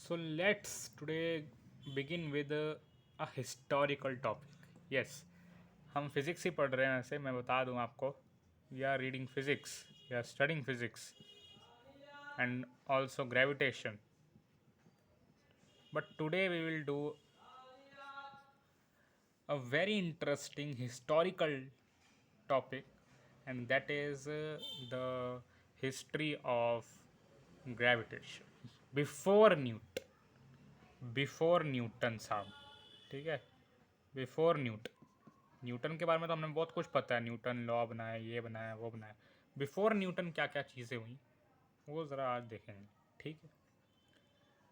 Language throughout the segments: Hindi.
So let's today begin with a historical topic. Yes, हम फिजिक्स ही पढ़ रहे हैं ऐसे मैं बता दूं आपको. We are reading physics, we are studying physics and also gravitation. But today we will do a very interesting historical topic, and that is the history of gravitation before Newton साहब. ठीक है, बिफोर न्यूटन के बारे में तो हमने बहुत कुछ पता है. न्यूटन लॉ बनाया, ये बनाया, वो बनाया. बिफोर न्यूटन क्या क्या चीज़ें हुई वो ज़रा आज देखेंगे. ठीक है,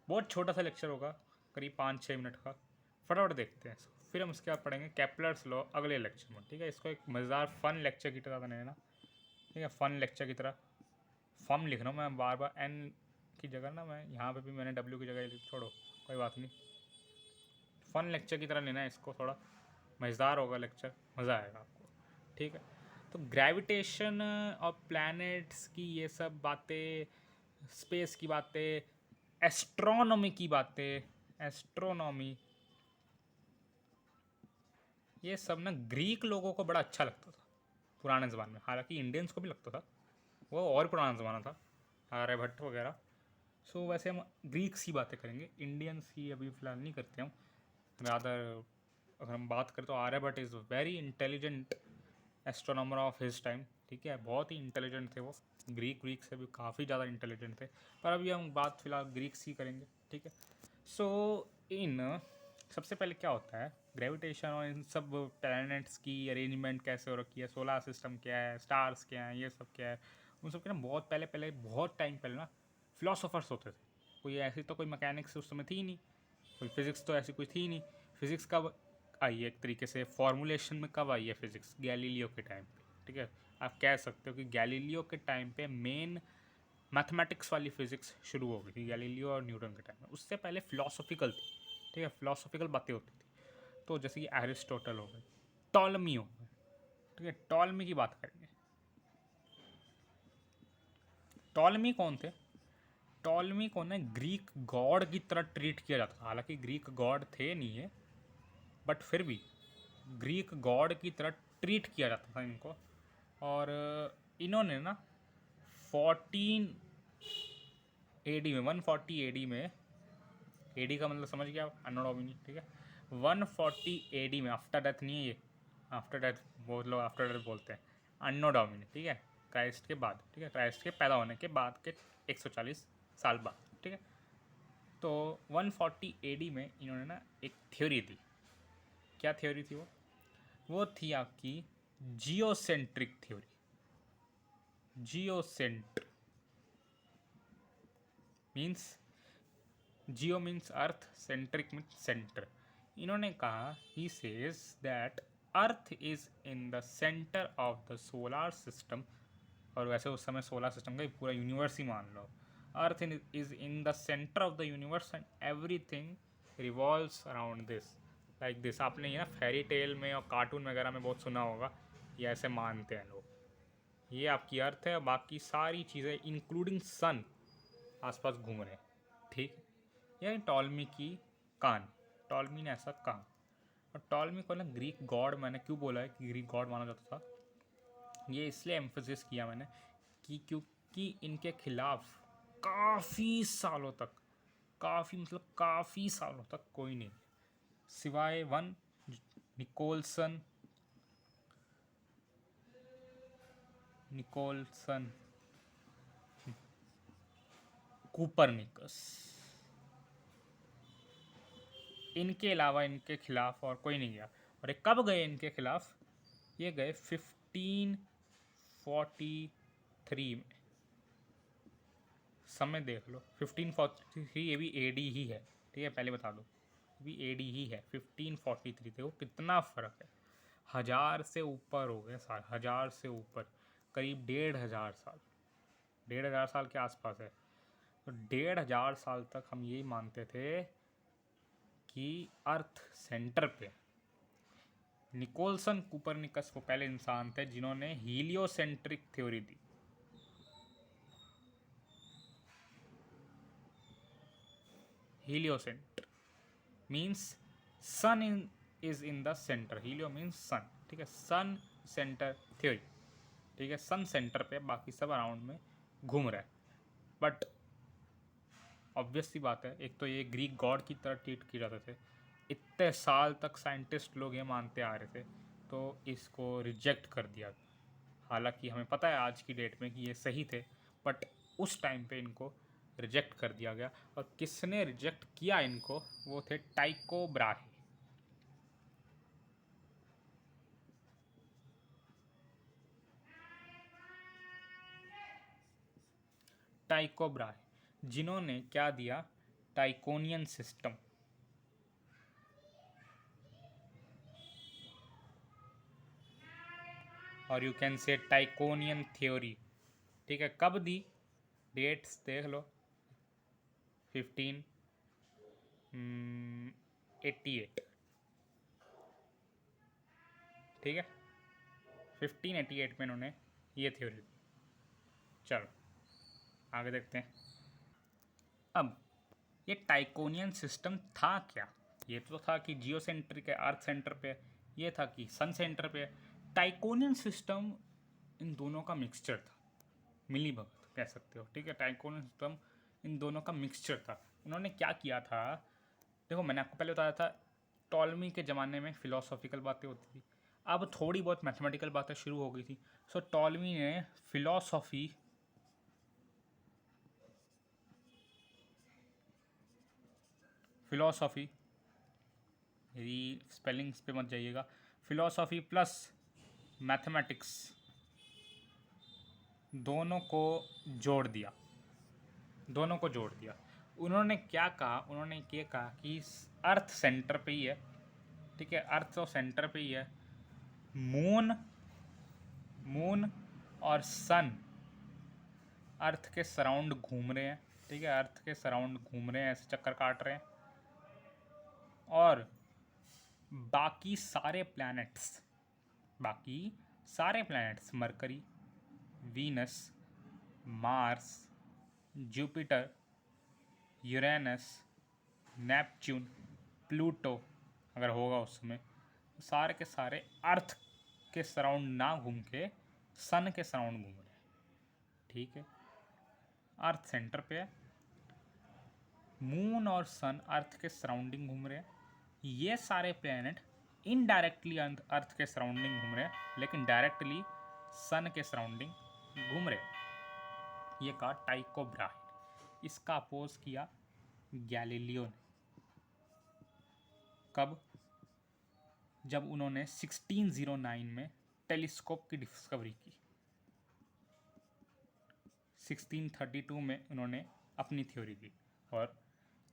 बहुत छोटा सा लेक्चर होगा, करीब 5-6 मिनट का. फटाफट देखते हैं. फिर हम उसके बाद पढ़ेंगे कैप्लर्स लॉ अगले लेक्चर में. ठीक है, इसको एक मज़ेदार फन लेक्चर की तरह बने ना. ठीक है, फन लेक्चर की तरह. फम लिख रहा हूँ मैं बार बार, एन की जगह ना मैं यहाँ पे भी मैंने डब्ल्यू की जगह छोड़ो, कोई बात नहीं. फन लेक्चर की तरह लेना है इसको, थोड़ा मज़ेदार होगा लेक्चर, मज़ा आएगा आपको. ठीक है, तो ग्रेविटेशन और प्लैनेट्स की ये सब बातें, स्पेस की बातें, एस्ट्रोनॉमी की बातें, एस्ट्रोनॉमी, ये सब ना ग्रीक लोगों को बड़ा अच्छा लगता था पुराने ज़माने में. हालांकि इंडियंस को भी लगता था, वो और पुराना ज़माना था, आर्यभट्ट वगैरह. सो वैसे हम ग्रीक्स की बातें करेंगे, इंडियंस की अभी फ़िलहाल नहीं करते हम. रादर अगर हम बात करें तो Aryabhata is very intelligent astronomer of his time. ठीक है, बहुत ही इंटेलिजेंट थे वो. ग्रीक से भी काफ़ी ज़्यादा इंटेलिजेंट थे. पर अभी हम बात फ़िलहाल ग्रीक्स ही करेंगे. ठीक है, सो इन सबसे पहले क्या होता है ग्रेविटेशन और इन सब प्लैनेट्स की अरेंजमेंट कैसे हो रखी है, सोलर सिस्टम क्या है, स्टार्स क्या हैं, ये सब क्या है. उन सब के ना बहुत पहले पहले बहुत टाइम पहले ना फिलोसोफर्स होते थे. कोई ऐसी तो कोई मैकेनिक्स उस समय थी नहीं, कोई फिज़िक्स तो ऐसी कोई थी नहीं. फिज़िक्स कब आई है एक तरीके से फॉर्मुलेशन में, कब आई है फिज़िक्स? गैलीलियो के टाइम पे. ठीक है, आप कह सकते हो कि गैलीलियो के टाइम पे मेन मैथमेटिक्स वाली फिज़िक्स शुरू हो गई थी, गैलीलियो और न्यूटन के टाइम में. उससे पहले फिलोसॉफिकल थी. ठीक है, फिलोसॉफिकल बातें होती थी. तो जैसे कि एरिस्टोटल हो गए, टॉलमी हो गए. ठीक है, टॉलमी की बात करेंगे. टॉलमी कौन थे? टॉलमी को ना ग्रीक गॉड की तरह ट्रीट किया जाता था. हालांकि ग्रीक गॉड थे नहीं है, बट फिर भी ग्रीक गॉड की तरह ट्रीट किया जाता था इनको. और इन्होंने ना 140 में एडी का मतलब समझ गया, अन्नो डोमिनी. ठीक है, 140 एडी में, आफ्टर डेथ नहीं है ये, आफ्टर डेथ बहुत लोग आफ्टर डेथ बोलते हैं, अन्नो डोमिनी. ठीक है, क्राइस्ट के बाद. ठीक है, क्राइस्ट के पैदा होने के बाद के 140 साल बाद. ठीक है, तो 140 एडी में इन्होंने ना एक थ्योरी दी. क्या थ्योरी थी वो थी आपकी geocentric theory. Geocentric means, geo means earth, centric means centre. इन्होंने कहा, he says that earth is in the centre of the solar system. और वैसे उस समय सोलार सिस्टम का पूरा यूनिवर्स ही मान लो. Earth is in the centre of the universe and everything revolves around this, like this. आपने ये ना फेरी टेल में और कार्टून वगैरह में बहुत सुना होगा, ये ऐसे मानते हैं लोग. ये आपकी अर्थ है और बाकी सारी चीज़ें इंक्लूडिंग सन आसपास घूम रहे हैं. ठीक, यह टॉलमी की कहानी. टॉलमी ने ऐसा कहा. और टॉलमी को ना ग्रीक गॉड, मैंने क्यों बोला है कि ग्रीक गॉड माना जाता था, ये इसलिए एम्फोसिस किया मैंने कि क्योंकि इनके खिलाफ काफ़ी सालों तक, काफ़ी मतलब काफ़ी सालों तक कोई नहीं, सिवाय वन निकोलसन निकोलसन कुपरनिकस, इनके अलावा इनके खिलाफ और कोई नहीं गया. और ये कब गए इनके खिलाफ? ये गए 1543 में. समय देख लो, 1543, ये भी एडी ही है. ठीक है, पहले बता दो, भी एडी ही है. 1543 थे वो. कितना फ़र्क है, 1000 से ऊपर हो गए साल, 1000 से ऊपर, करीब 1500 साल, 1500 के आसपास है. तो 1500 तक हम यही मानते थे कि अर्थ सेंटर पे. निकोलसन कुपरनिकस वो पहले इंसान थे जिन्होंने हीलियोसेंट्रिक थ्योरी दी. Heliocentre means sun is in the centre, helio means sun, ठीक है, सन सेंटर थ्योरी, ठीक है, सन सेंटर पे, बाकी सब अराउंड में घूम रहा है। बट ऑब्वियस सी बात है, एक तो ये ग्रीक गॉड की तरह ट्रीट किए जाते थे, इतने साल तक साइंटिस्ट लोग ये मानते आ रहे थे, तो इसको रिजेक्ट कर दिया। हालांकि हमें पता है आज की डेट में कि ये सही थे, बट उस टाइम पे इनको रिजेक्ट कर दिया गया। और किसने रिजेक्ट किया इनको, वो थे टाइको ब्राहे। टाइको ब्राहे जिन्होंने क्या दिया, टाइकोनियन सिस्टम, और यू कैन से टाइकोनियन थ्योरी, ठीक है। कब दी, डेट्स देख लो, 1588, ठीक है, 1588 में इन्होंने ये थ्योरी दी। चलो आगे देखते हैं। अब ये टाइकोनियन सिस्टम था क्या? ये तो था कि जियो सेंट्रिक है, अर्थ सेंटर पे, ये था कि सन सेंटर पे। टाइकोनियन सिस्टम इन दोनों का मिक्सचर था, मिली भगत कह सकते हो, ठीक है। टाइकोनियन सिस्टम इन दोनों का मिक्सचर था। इन्होंने क्या किया था, देखो मैंने आपको पहले बताया था, टॉलमी के ज़माने में फ़िलोसॉफिकल बातें होती थी, अब थोड़ी बहुत मैथमेटिकल बातें शुरू हो गई थी। सो टॉलमी ने फ़िलोसॉफ़ी मेरी स्पेलिंग्स पे मत जाइएगा, फ़िलोसॉफ़ी प्लस मैथमेटिक्स दोनों को जोड़ दिया, दोनों को जोड़ दिया। उन्होंने क्या कहा, उन्होंने ये कहा कि अर्थ सेंटर पे ही है, ठीक है, अर्थ तो सेंटर पे ही है, मून और सन अर्थ के सराउंड घूम रहे हैं, ठीक है, अर्थ के सराउंड घूम रहे हैं, ऐसे चक्कर काट रहे हैं। और बाकी सारे planets mercury, Venus, Mars, Jupiter, Uranus, Neptune, Pluto अगर होगा उस समय, सारे के सारे अर्थ के सराउंड ना घूम के सन के सराउंड घूम रहे हैं, ठीक है। अर्थ सेंटर पे है, मून और सन अर्थ के सराउंडिंग घूम रहे हैं। ये सारे प्लैनेट इनडायरेक्टली अर्थ के सराउंडिंग घूम रहे हैं, लेकिन डायरेक्टली सन के सराउंडिंग घूम रहे हैं। ये कहा टाइको ब्राहे। इसका अपोज किया गैलीलियो ने। कब? जब उन्होंने 1609 में टेलीस्कोप की डिस्कवरी की। 1632 में उन्होंने अपनी थ्योरी दी, और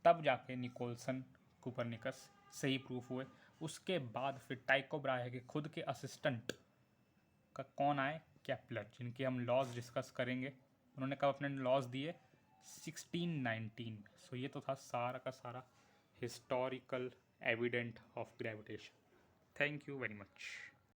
तब जाके निकोलसन, कोपरनिकस सही प्रूफ हुए। उसके बाद फिर टाइको ब्राहे के खुद के असिस्टेंट का कौन आए, केपलर, जिनके हम लॉज डिस्कस करेंगे। उन्होंने कब अपने लॉज दिए, 1619 में। सो ये तो था सारा का सारा historical evident of gravitation. Thank you very much.